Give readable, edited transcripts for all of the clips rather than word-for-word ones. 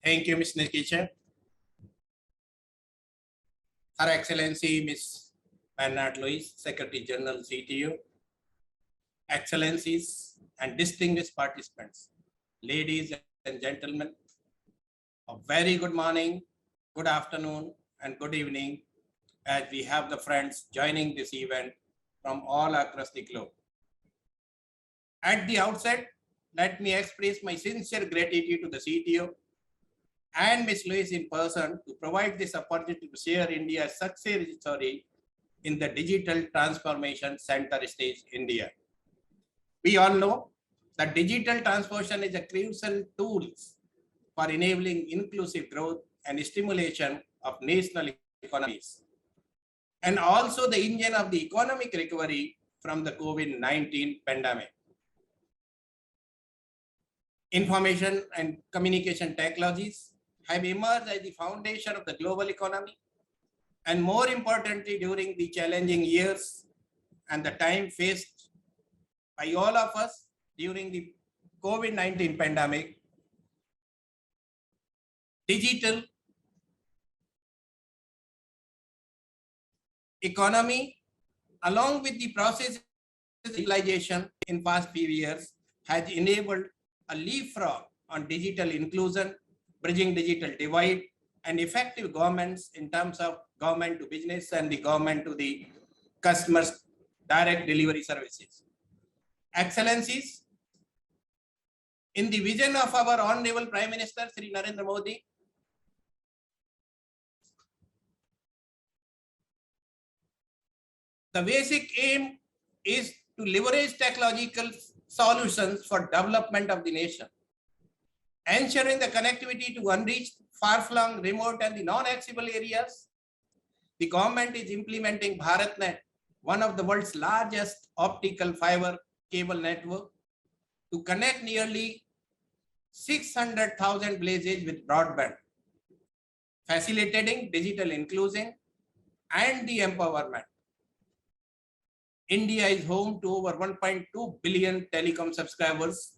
Thank you, Ms. Nikisha. Her Excellency, Ms. Bernard Louis, Secretary General, CTU, Excellencies and distinguished participants, ladies and gentlemen, a very good morning, good afternoon, and good evening, as we have the friends joining this event from all across the globe. At the outset, let me express my sincere gratitude to the CTO and Ms. Louis in person to provide this opportunity to share India's success story in the digital transformation center stage India. We all know that digital transformation is a crucial tool for enabling inclusive growth and stimulation of national economies, and also the engine of the economic recovery from the COVID-19 pandemic. Information and communication technologies have emerged as the foundation of the global economy, and more importantly, during the challenging years and the time faced by all of us during the COVID-19 pandemic, digital economy, along with the process digitalization in past few years, has enabled a leapfrog on digital inclusion, bridging digital divide, and effective governments in terms of government to business and the government to the customers direct delivery services. Excellencies, in the vision of our Honorable Prime Minister, Sri Narendra Modi, the basic aim is to leverage technological solutions for development of the nation, ensuring the connectivity to unreached, far-flung, remote and the non-accessible areas. The government is implementing BharatNet, one of the world's largest optical fiber cable network, to connect nearly 600,000 villages with broadband, facilitating digital inclusion and the empowerment. India is home to over 1.2 billion telecom subscribers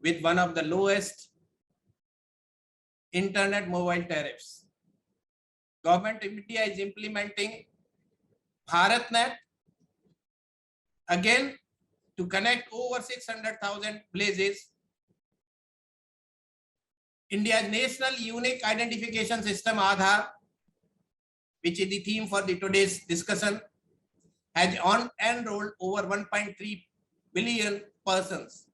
with one of the lowest internet mobile tariffs. Government of India is implementing BharatNet again to connect over 600,000 villages. India's National Unique Identification System Aadhaar, which is the theme for today's discussion, has enrolled over 1.3 billion persons.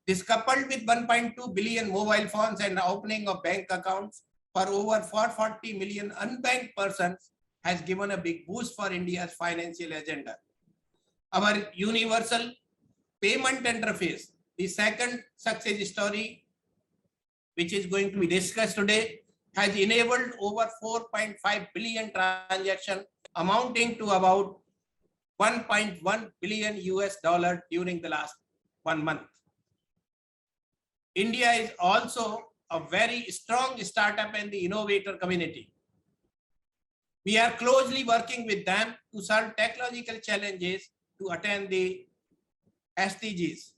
This coupled with 1.2 billion mobile phones and the opening of bank accounts for over 440 million unbanked persons has given a big boost for India's financial agenda. Our universal payment interface, the second success story which is going to be discussed today, has enabled over 4.5 billion transactions amounting to about 1.1 billion US dollar during the last 1 month. India is also a very strong startup and the innovator community. We are closely working with them to solve technological challenges to attain the SDGs.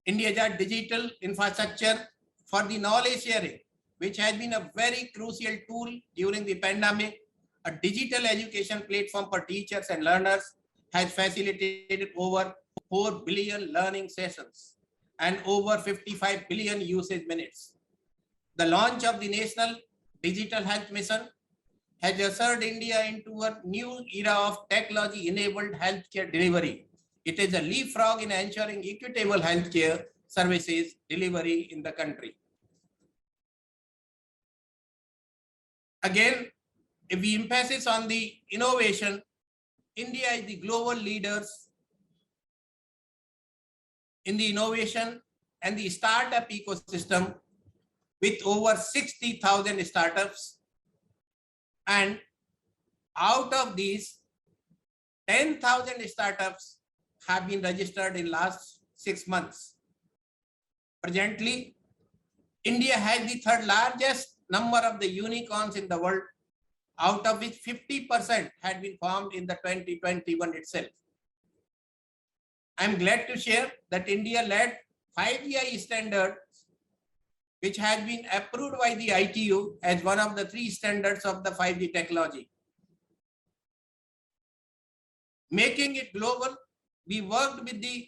India's digital infrastructure for the knowledge sharing, which has been a very crucial tool during the pandemic. A digital education platform for teachers and learners has facilitated over 4 billion learning sessions and over 55 billion usage minutes. The launch of the National Digital Health Mission has ushered India into a new era of technology-enabled healthcare delivery. It is a leapfrog in ensuring equitable healthcare services delivery in the country. Again, if we emphasis on the innovation, India is the global leaders in the innovation and the startup ecosystem with over 60,000 startups, and out of these 10,000 startups have been registered in last 6 months. Presently, India has the third largest number of the unicorns in the world, out of which 50% had been formed in the 2021 itself. I am glad to share that India led 5GI standards which has been approved by the ITU as one of the 3 standards of the 5G technology. Making it global, we worked with the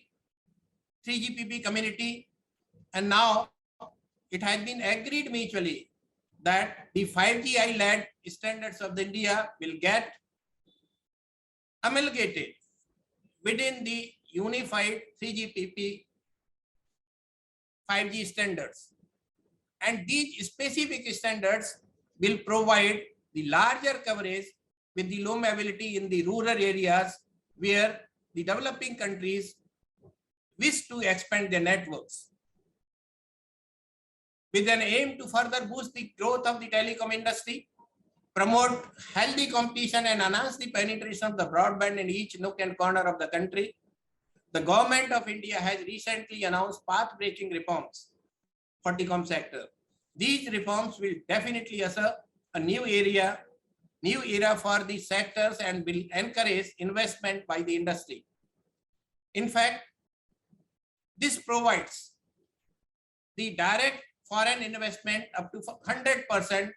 3GPP community, and now it has been agreed mutually that the 5G ILAD standards of the India will get amalgamated within the unified 3GPP 5G standards. And these specific standards will provide the larger coverage with the low mobility in the rural areas where the developing countries wish to expand their networks. With an aim to further boost the growth of the telecom industry, promote healthy competition and enhance the penetration of the broadband in each nook and corner of the country, the government of India has recently announced path-breaking reforms for the telecom sector. These reforms will definitely usher a new era for the sectors and will encourage investment by the industry. In fact, this provides the direct foreign investment up to 100%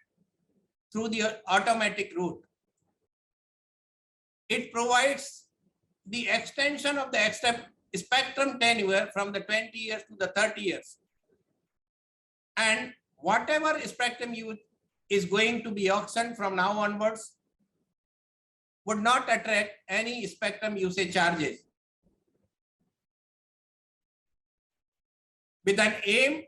through the automatic route. It provides the extension of the spectrum tenure from the 20 years to the 30 years. And whatever spectrum is going to be auctioned from now onwards would not attract any spectrum usage charges. With an aim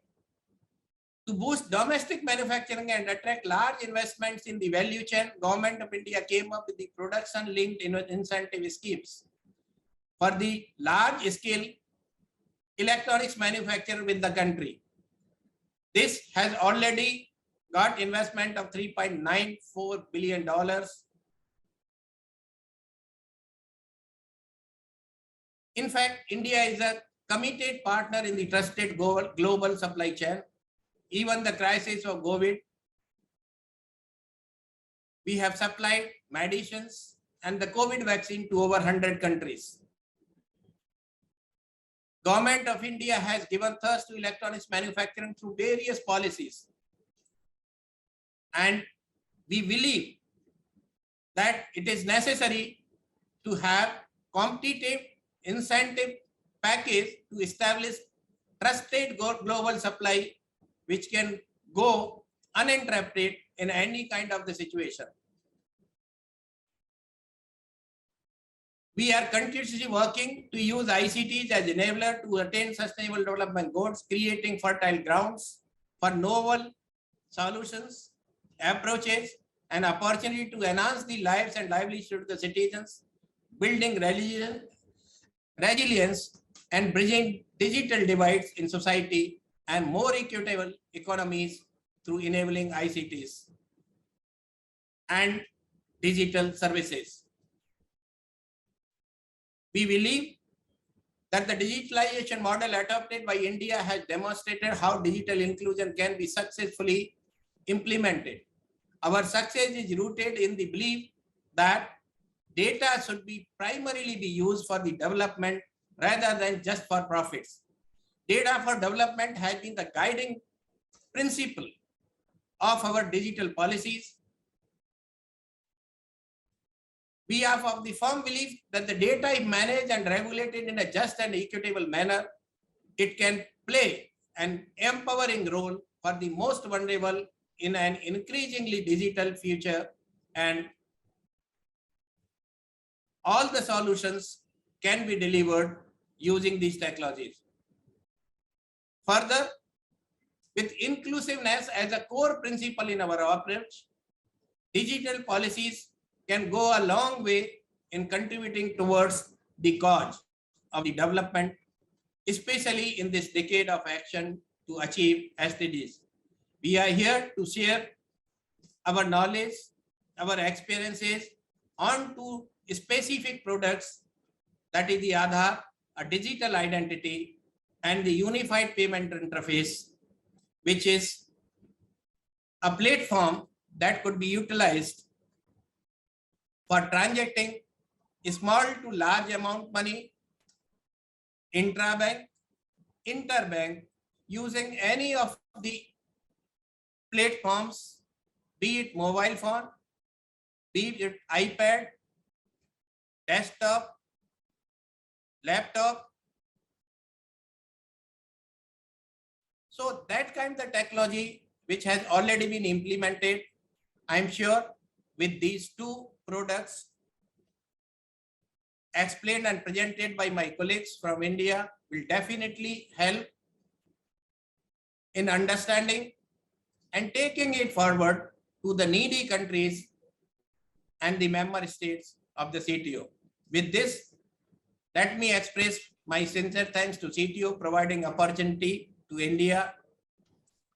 to boost domestic manufacturing and attract large investments in the value chain, Government of India came up with the production-linked incentive schemes for the large-scale electronics manufacturer with the country. This has already got investment of $3.94 billion. In fact, India is a committed partner in the trusted global supply chain. Even the crisis of COVID, we have supplied medicines and the COVID vaccine to over 100 countries. Government of India has given thrust to electronics manufacturing through various policies. And we believe that it is necessary to have competitive incentive package to establish trusted global supply which can go uninterrupted in any kind of the situation. We are continuously working to use ICTs as enabler to attain sustainable development goals, creating fertile grounds for novel solutions, approaches, and opportunity to enhance the lives and livelihood of the citizens, building resilience and bridging digital divides in society and more equitable economies through enabling ICTs and digital services. We believe that the digitalization model adopted by India has demonstrated how digital inclusion can be successfully implemented. Our success is rooted in the belief that data should be primarily be used for the development rather than just for profits. Data for development has been the guiding principle of our digital policies. We are of the firm belief that the data is managed and regulated in a just and equitable manner. It can play an empowering role for the most vulnerable in an increasingly digital future, and all the solutions can be delivered using these technologies. Further, with inclusiveness as a core principle in our approach, digital policies can go a long way in contributing towards the cause of the development, especially in this decade of action to achieve SDGs. We are here to share our knowledge, our experiences on two specific products, that is the Aadhaar, a digital identity, and the unified payment interface, which is a platform that could be utilized for transacting small to large amount money, intrabank, interbank, using any of the platforms, be it mobile phone, be it iPad, desktop, laptop. So that kind of technology which has already been implemented, I'm sure with these two products explained and presented by my colleagues from India will definitely help in understanding and taking it forward to the needy countries and the member states of the CTO. With this, let me express my sincere thanks to CTO providing opportunity to India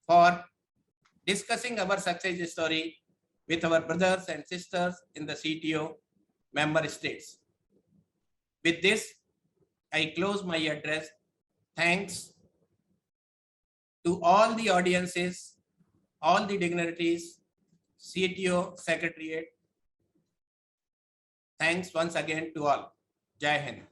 for discussing our success story with our brothers and sisters in the CTO member states. With this, I close my address. Thanks to all the audiences, all the dignitaries, CTO, Secretariat. Thanks once again to all. Jai Hind.